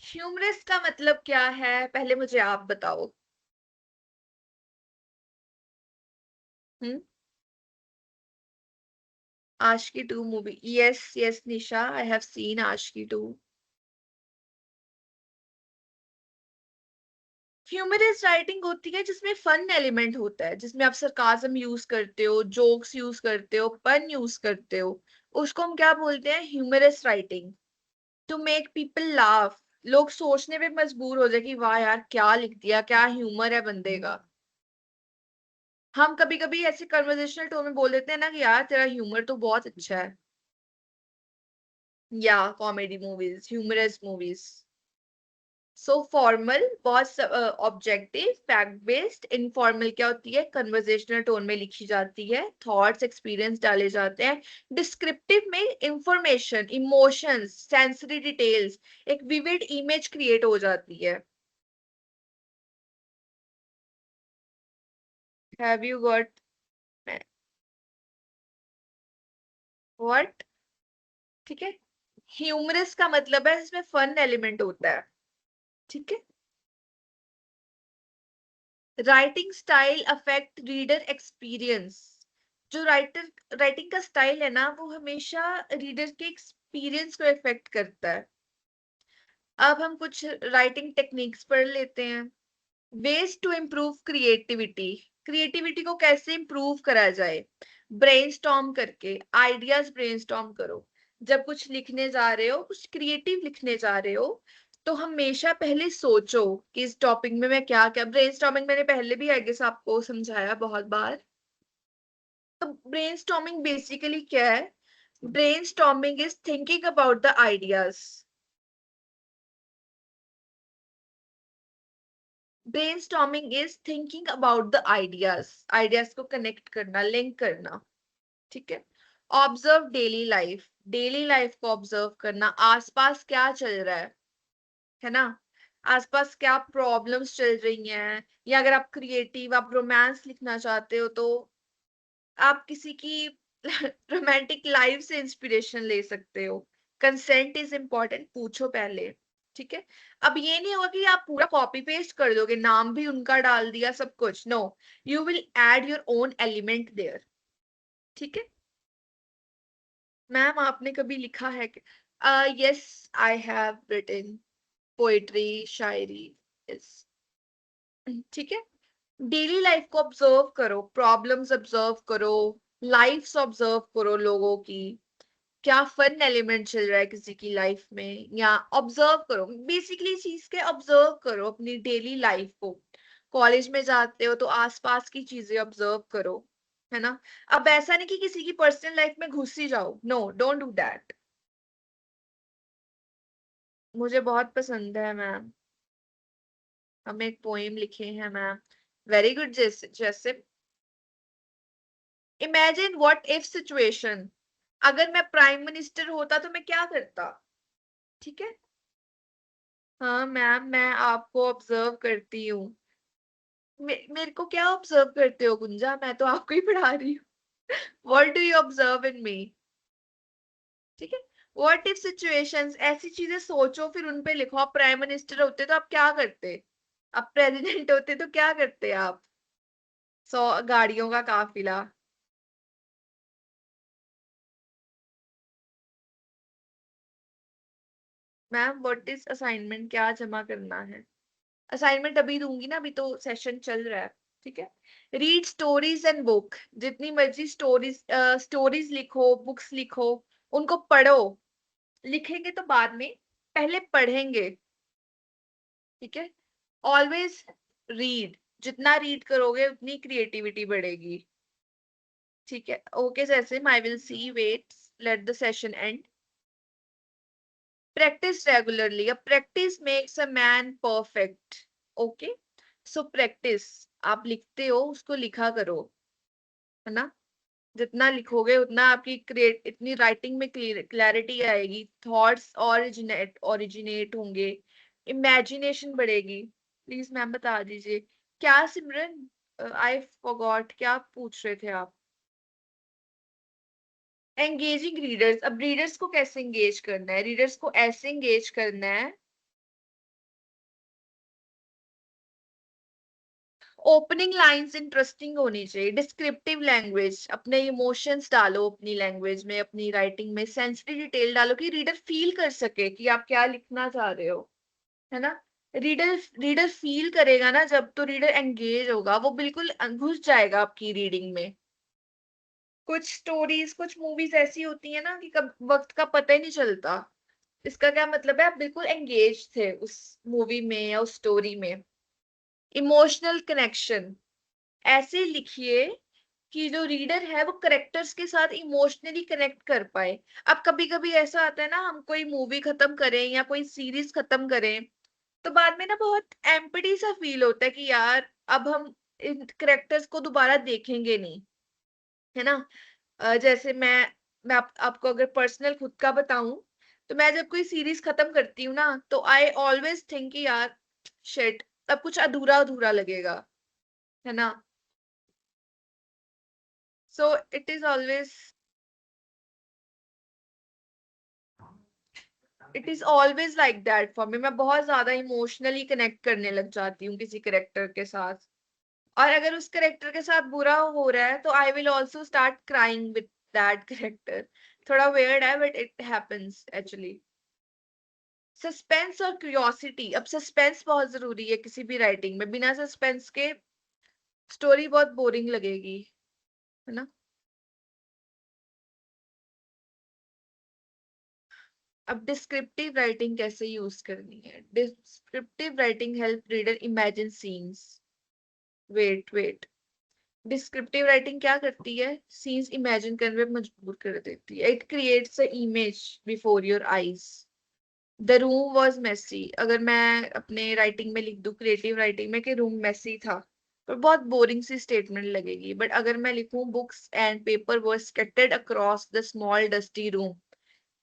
ह्यूमरस का मतलब क्या है, पहले मुझे आप बताओ। हम्म, Aashiqui two movie, yes yes Nisha, I have seen Aashiqui two. Humorous writing होती है जिसमें फन एलिमेंट होता है, जिसमें आप सरकाजम यूज करते हो, जोक्स यूज करते हो, पन यूज करते हो, उसको हम क्या बोलते हैं, humorous writing. To make people laugh, लोग सोचने पे मजबूर हो जाए कि वाह यार क्या लिख दिया, क्या ह्यूमर है बंदे का। हम कभी कभी ऐसे कन्वर्सेशनल टोन में बोल देते हैं ना कि यार तेरा ह्यूमर तो बहुत अच्छा है। या कॉमेडी मूवीज, ह्यूमरस मूवीज। सो फॉर्मल बहुत ऑब्जेक्टिव, फैक्ट बेस्ड। इनफॉर्मल क्या होती है, कन्वर्सेशनल टोन में लिखी जाती है, थॉट्स एक्सपीरियंस डाले जाते हैं। डिस्क्रिप्टिव में इंफॉर्मेशन, इमोशंस, सेंसरी डिटेल्स, एक विविड इमेज क्रिएट हो जाती है। Have you got what? ठीक है, ह्यूमरस का मतलब है इसमें फन एलिमेंट होता है। ठीक है, writing style affect reader experience. जो राइटिंग का स्टाइल है ना, वो हमेशा रीडर के एक्सपीरियंस को इफेक्ट करता है। अब हम कुछ राइटिंग टेक्निक्स पढ़ लेते हैं। Ways to improve creativity, creativity को कैसे इम्प्रूव करा जाए, ब्रेनस्टॉर्म करके, आइडियाज ब्रेनस्टॉर्म करो। जब कुछ लिखने जा रहे हो, कुछ क्रिएटिव लिखने जा रहे हो, तो हमेशा पहले सोचो कि इस टॉपिक में मैं क्या क्या, ब्रेनस्टॉर्मिंग मैंने पहले भी आई गेस आपको समझाया बहुत बार। तो ब्रेनस्टॉर्मिंग बेसिकली क्या है, Brainstorming is thinking about the ideas. Brainstorming is thinking about the ideas. Ideas को connect करना, link करना. ठीक है. Observe daily life. Daily life को observe करना. आसपास क्या चल रहा है ना. आसपास क्या प्रॉब्लम्स चल रही हैं, या अगर आप क्रिएटिव, आप रोमांस लिखना चाहते हो तो आप किसी की रोमांटिक लाइफ से इंस्पिरेशन ले सकते हो. कंसेंट इज इंपॉर्टेंट, पूछो पहले. ठीक है. अब ये नहीं होगा कि आप पूरा कॉपी पेस्ट कर दोगे, नाम भी उनका डाल दिया, सब कुछ. No, you will add your own element there. ठीक है. मैम आपने कभी लिखा है कि yes, I have written poetry, shayari. Yes. ठीक है. डेली लाइफ को ऑब्जर्व करो, प्रॉब्लम्स ऑब्जर्व करो, लाइफ्स ऑब्जर्व करो लोगों की. क्या फन एलिमेंट चल रहा है किसी की लाइफ में, या ऑब्जर्व करो. बेसिकली चीज के ऑब्जर्व करो अपनी डेली लाइफ को. कॉलेज में जाते हो तो आसपास की चीजें ऑब्जर्व करो, है ना. अब ऐसा नहीं कि किसी की पर्सनल लाइफ में घुस ही जाओ. No, don't do that. मुझे बहुत पसंद है मैम. हम एक पोएम लिखे हैं मैम. Very good. जैसे जैसे इमेजिन व्हाट इफ सिचुएशन. अगर मैं प्राइम मिनिस्टर होता तो मैं क्या करता. ठीक है. हाँ मैम, मैं आपको ऑब्जर्व करती हूँ. मेरे को क्या ऑब्जर्व करते हो गुंजा, मैं तो आपको ही पढ़ा रही हूँ. What do you observe in me. ठीक है. व्हाट इफ सिचुएशंस, ऐसी चीजें सोचो फिर उन पे लिखो. आप प्राइम मिनिस्टर होते तो आप क्या करते. आप प्रेसिडेंट होते तो क्या करते आप. 100 गाड़ियों का काफिला. मैम व्हाट इज असाइनमेंट, क्या जमा करना है. असाइनमेंट अभी दूंगी ना, अभी तो सेशन चल रहा है. ठीक है. Read stories and book. जितनी मर्जी स्टोरीज लिखो, बुक्स लिखो, उनको पढ़ो. लिखेंगे तो बाद में, पहले पढ़ेंगे. ठीक है. Always read. जितना रीड करोगे उतनी क्रिएटिविटी बढ़ेगी. ठीक है. ओके जैसे I will see, wait, let the session end. Practice regularly. अब practice makes a man perfect. Okay. So practice. आप लिखते हो, उसको लिखा करो, है ना. जितना लिखोगे उतना आपकी क्रिएट इतनी राइटिंग में क्लैरिटी आएगी, थॉट्स ओरिजिनेट होंगे, इमेजिनेशन बढ़ेगी. प्लीज मैम बता दीजिए. क्या सिमरन, आई फॉरगॉट, क्या पूछ रहे थे आप. Engaging readers. अब रीडर्स को कैसे एंगेज करना है. रीडर्स को ऐसे एंगेज करना है. ओपनिंग लाइंस इंटरेस्टिंग होनी चाहिए. Descriptive language. अपने इमोशंस डालो अपनी लैंग्वेज में, अपनी राइटिंग में सेंसिटिव डिटेल डालो कि रीडर फील कर सके कि आप क्या लिखना चाह रहे हो, है ना. रीडर रीडर फील करेगा ना जब, तो रीडर एंगेज होगा, वो बिल्कुल घुस जाएगा आपकी रीडिंग में. कुछ स्टोरीज, कुछ मूवीज ऐसी होती है ना कि कब वक्त का पता ही नहीं चलता. इसका क्या मतलब है, आप बिल्कुल एंगेज थे उस मूवी में या उस स्टोरी में. Emotional connection. ऐसे लिखिए कि जो रीडर है वो करेक्टर्स के साथ इमोशनली कनेक्ट कर पाए. अब कभी कभी ऐसा आता है ना, हम कोई मूवी खत्म करें या कोई सीरीज खत्म करें तो बाद में ना बहुत एम्पटी सा फील होता है कि यार अब हम इन करेक्टर्स को दोबारा देखेंगे नहीं, है ना. जैसे मैं आपको अगर पर्सनल खुद का बताऊं, तो मैं जब कोई सीरीज खत्म करती हूँ ना तो आई ऑलवेज थिंक कि यार शिट, अब कुछ अधूरा अधूरा लगेगा, है ना. So it is always, it is always like that for me. मैं बहुत ज्यादा इमोशनली कनेक्ट करने लग जाती हूँ किसी करेक्टर के साथ. और अगर उस करेक्टर के साथ बुरा हो रहा है तो I will also start crying with that character. थोड़ा वेयर्ड है but it happens actually. Suspense और क्यूरियोसिटी. अब सस्पेंस बहुत जरूरी है किसी भी राइटिंग में. बिना सस्पेंस के स्टोरी बहुत बोरिंग लगेगी, है ना. अब डिस्क्रिप्टिव राइटिंग कैसे यूज करनी है. Descriptive writing help reader imagine scenes. Wait wait. Descriptive writing क्या करती है? सीन्स इमेजिन करने पे मजबूर कर देती है। It creates a image before your eyes. The room was messy, अगर मैं अपने राइटिंग में लिख दूं, क्रिएटिव राइटिंग में, कि रूम मेसी था, तो बहुत बोरिंग सी स्टेटमेंट लगेगी। बट अगर मैं लिखूं books and paper were scattered across the small dusty room,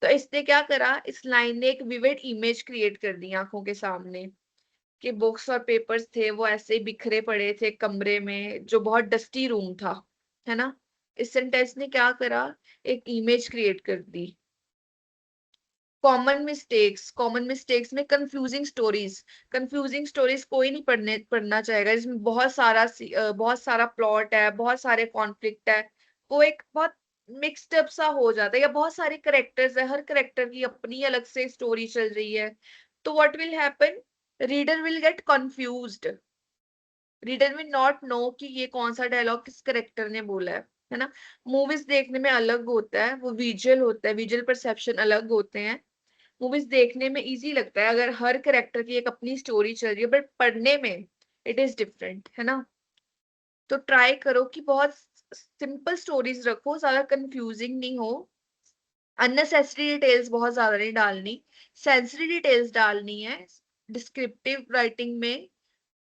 तो इसने क्या करा, इस लाइन ने एक विविड इमेज क्रिएट कर दी आंखों के सामने, कि बुक्स और पेपर्स थे वो ऐसे ही बिखरे पड़े थे कमरे में जो बहुत डस्टी रूम था, है ना। इस सेंटेंस ने क्या करा, एक इमेज क्रिएट कर दी। कॉमन मिस्टेक्स में कंफ्यूजिंग स्टोरीज कोई नहीं पढ़ना चाहेगा, जिसमें बहुत सारा प्लॉट है, बहुत सारे कॉन्फ्लिक्ट है, वो एक बहुत मिक्सड अप सा हो जाता है, या बहुत सारे करेक्टर्स है, हर करेक्टर की अपनी अलग से स्टोरी चल रही है, तो what will happen, reader will get confused. Reader will not know कि ये कौन सा डायलॉग किस करेक्टर ने बोला है ना। मूवीज देखने में अलग होता है, वो विजुअल होता है, विजुअल परसेप्शन अलग होते हैं। मूवीज देखने में इजी लगता है अगर हर करेक्टर की एक अपनी स्टोरी चल रही है, बट पढ़ने में इट इज डिफरेंट, है ना। तो ट्राई करो कि बहुत सिंपल स्टोरीज रखो, ज्यादा कंफ्यूजिंग नहीं हो, अननेसेसरी डिटेल्स बहुत ज्यादा नहीं डालनी, सेंसरी डिटेल्स डालनी है। डिस्क्रिप्टिव राइटिंग में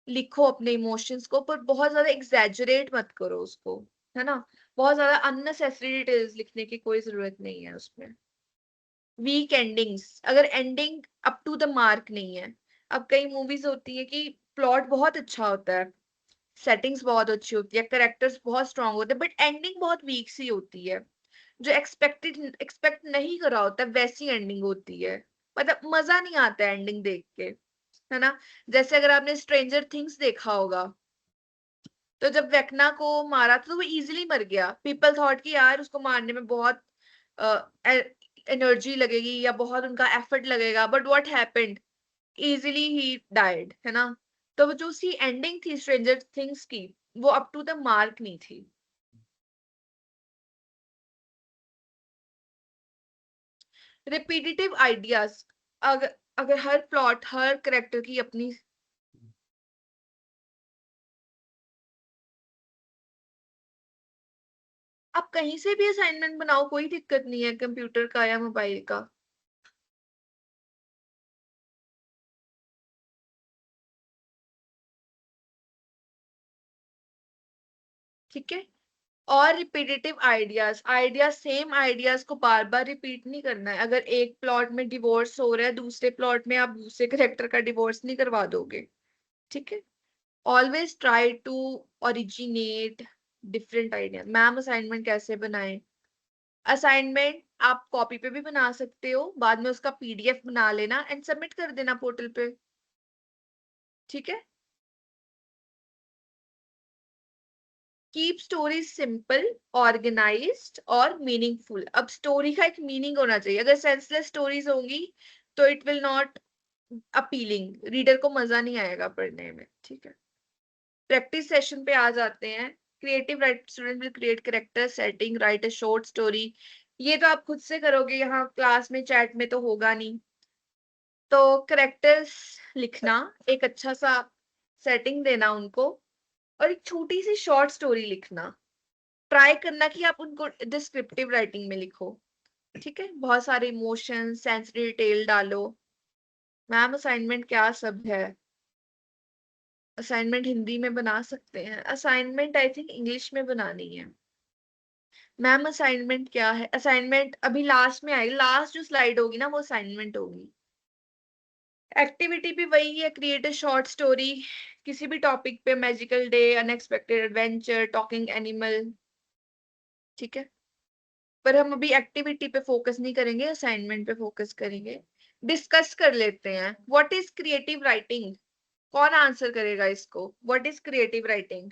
लिखो अपने इमोशंस को, पर बहुत ज्यादा एग्जैजरेट मत करो उसको, है ना। बहुत ज्यादा अननेसेसरी डिटेल्स लिखने की कोई जरूरत नहीं है उसमें। वीक एंडिंग्स, अगर ending up to the mark नहीं है, अब कई मूवीज होती है कि प्लॉट बहुत अच्छा होता है, सेटिंग्स बहुत अच्छी होती है, कैरेक्टर्स बहुत स्ट्रांग होते हैं, बट एंडिंग बहुत वीक सी होती है, जो एक्सपेक्ट नहीं करा होता वैसी एंडिंग होती है, मतलब मजा नहीं आता एंडिंग देख के, है ना। जैसे अगर आपने स्ट्रेंजर थिंग्स देखा होगा, तो जब वेकना को मारा था तो वो इजीली मर गया, पीपल थॉट कि यार उसको मारने में बहुत एनर्जी लगेगी या बहुत उनका एफर्ट लगेगा, but what happened, easily he died, है ना। तो वो जो उसकी एंडिंग थी स्ट्रेंजर थिंग्स की, वो अप टू द मार्क नहीं थी। रिपीटेटिव आइडियाज, अगर अगर हर प्लॉट, हर करेक्टर की अपनी, आप कहीं से भी असाइनमेंट बनाओ, कोई दिक्कत नहीं है, कंप्यूटर का या मोबाइल का। ठीक है। और रिपीटेटिव आइडियाज सेम आइडियाज को बार बार रिपीट नहीं करना है। अगर एक प्लॉट में डिवोर्स हो रहा है, दूसरे प्लॉट में आप दूसरे करेक्टर का डिवोर्स नहीं करवा दोगे, ठीक है। Always try to originate different idea. Ma'am assignment कैसे बनाए? असाइनमेंट आप कॉपी पे भी बना सकते हो, बाद में उसका पीडीएफ बना लेना एंड सबमिट कर देना पोर्टल पे, ठीक है। कीप स्टोरी सिंपल, ऑर्गेनाइज्ड और मीनिंगफुल। अब स्टोरी का एक मीनिंग होना चाहिए, अगर सेंसलेस स्टोरीज होंगी तो it will not appealing, reader को मजा नहीं आएगा पढ़ने में, ठीक है। प्रैक्टिस सेशन पे आ जाते हैं। Creative right student will create character setting, right a short story. ये तो आप खुद से करोगे, यहाँ क्लास में चैट में तो होगा नहीं। तो कैरेक्टर्स लिखना, एक अच्छा सा सेटिंग देना उनको, और एक छोटी सी शॉर्ट स्टोरी लिखना। ट्राई करना कि आप उनको डिस्क्रिप्टिव राइटिंग में लिखो, ठीक है। बहुत सारे इमोशन, सेंसरी डिटेल डालो। मैम असाइनमेंट क्या सब है? असाइनमेंट हिंदी में बना सकते हैं, असाइनमेंट आई थिंक इंग्लिश में बनानी है। मैम असाइनमेंट क्या है? असाइनमेंट अभी लास्ट में आएगी, लास्ट जो स्लाइड होगी ना वो असाइनमेंट होगी। एक्टिविटी भी वही है, क्रिएट अ शॉर्ट स्टोरी, किसी भी टॉपिक पे, magical day, unexpected adventure, talking animal, ठीक है। पर हम अभी एक्टिविटी पे फोकस नहीं करेंगे, असाइनमेंट पे फोकस करेंगे। डिस्कस कर लेते हैं, व्हाट इज क्रिएटिव राइटिंग? कौन आंसर करेगा इसको, what is creative writing?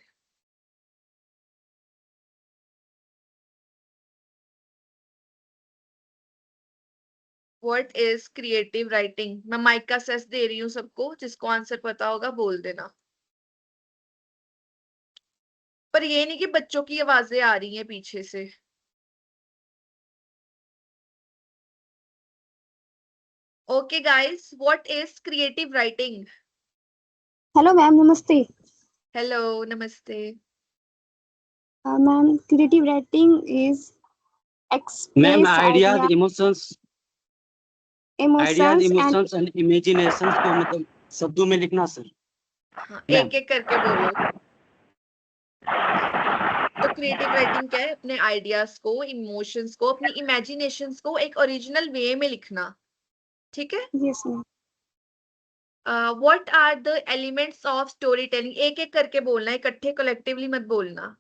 What is creative writing? मैं माइक का सेस दे रही हूँ सबको, जिसको आंसर पता होगा बोल देना। पर ये नहीं कि बच्चों की आवाजें आ रही हैं पीछे से। Okay guys, what is creative writing? Hello ma'am, नमस्ते। हेलो, नमस्ते। Ma'am creative writing is ma'am express ideas idea emotions and emotions and imaginations को मतलब शब्दों में लिखना सर। हाँ, मैम एक एक करके बोलो। तो क्रिएटिव राइटिंग क्या है? अपने आइडियाज को, इमोशंस को, अपनी इमेजिनेशंस को एक ओरिजिनल वे में लिखना। ठीक है। Yes ma'am. What are the elements of storytelling? एक एक करके बोलना, इकट्ठे कलेक्टिवली मत बोलना।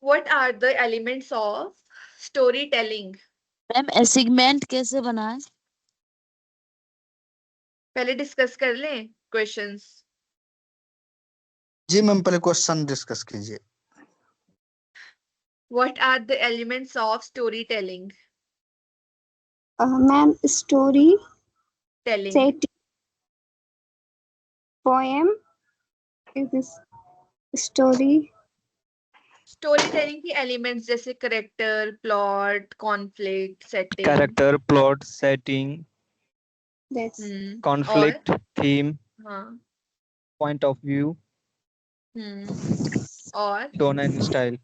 What are the elements of storytelling? Ma'am assignment कैसे बनाएं? पहले डिस्कस कर लें क्वेश्चंस। जी मैम, पहले क्वेश्चन डिस्कस कीजिए। What are the elements of storytelling? Ma'am story Telling. Set poem is story Storytelling की elements जैसे character, plot, conflict, setting. Character, plot, setting, that's और कॉन्फ्लिक्ट, थीम, हाँ। पॉइंट ऑफ व्यू, और tone and style.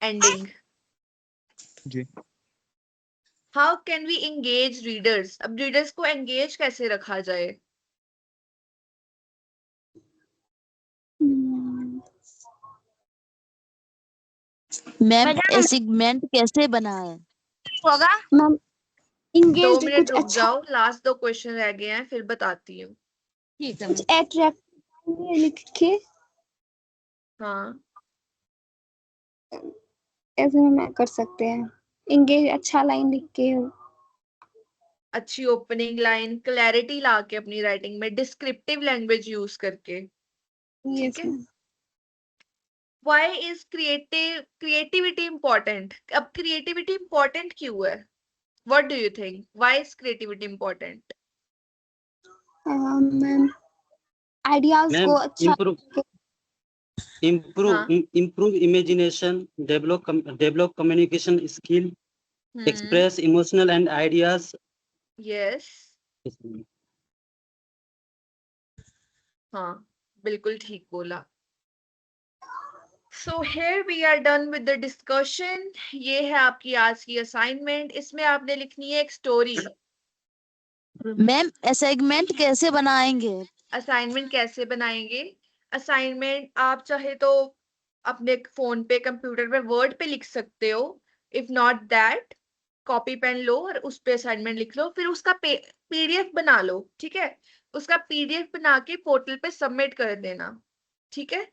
ending. जी How can we engage readers? अब readers को engage कैसे रखा जाए? मैम असाइनमेंट कैसे बनाएं? होगा मैम। 2 इंगेज मिनट कुछ रुक अच्छा, जाओ, लास्ट 2 क्वेश्चन रह गए हैं, फिर बताती हूँ। ठीक है कुछ अट्रैक्टिव लिख के हाँ, ऐसे हम कर सकते हैं। इंगेज अच्छा लाइन लिख के अच्छी ओपनिंग लाइन, क्लैरिटी ला के अपनी राइटिंग में, डिस्क्रिप्टिव लैंग्वेज यूज करके। यस ठीक है। Ma'am. Why is creativity important? अब creativity important क्यों है? What do you think? Why is creativity important? Ma'am ideas ma'am को अच्छा improve imagination, develop communication skill, express emotional and ideas. Yes. हाँ, बिल्कुल ठीक बोला। So here we are done with the discussion. ये है आपकी आज की असाइनमेंट। इसमें आपने लिखनी है एक स्टोरी। मैम असाइनमेंट कैसे बनाएंगे? असाइनमेंट कैसे बनाएंगे? असाइनमेंट आप चाहे तो अपने फोन पे, कंप्यूटर पे, वर्ड पे लिख सकते हो। If not that, copy pen लो और उस पे असाइनमेंट लिख लो, फिर उसका पीडीएफ बना लो। ठीक है। उसका पीडीएफ बना के पोर्टल पे सबमिट कर देना। ठीक है।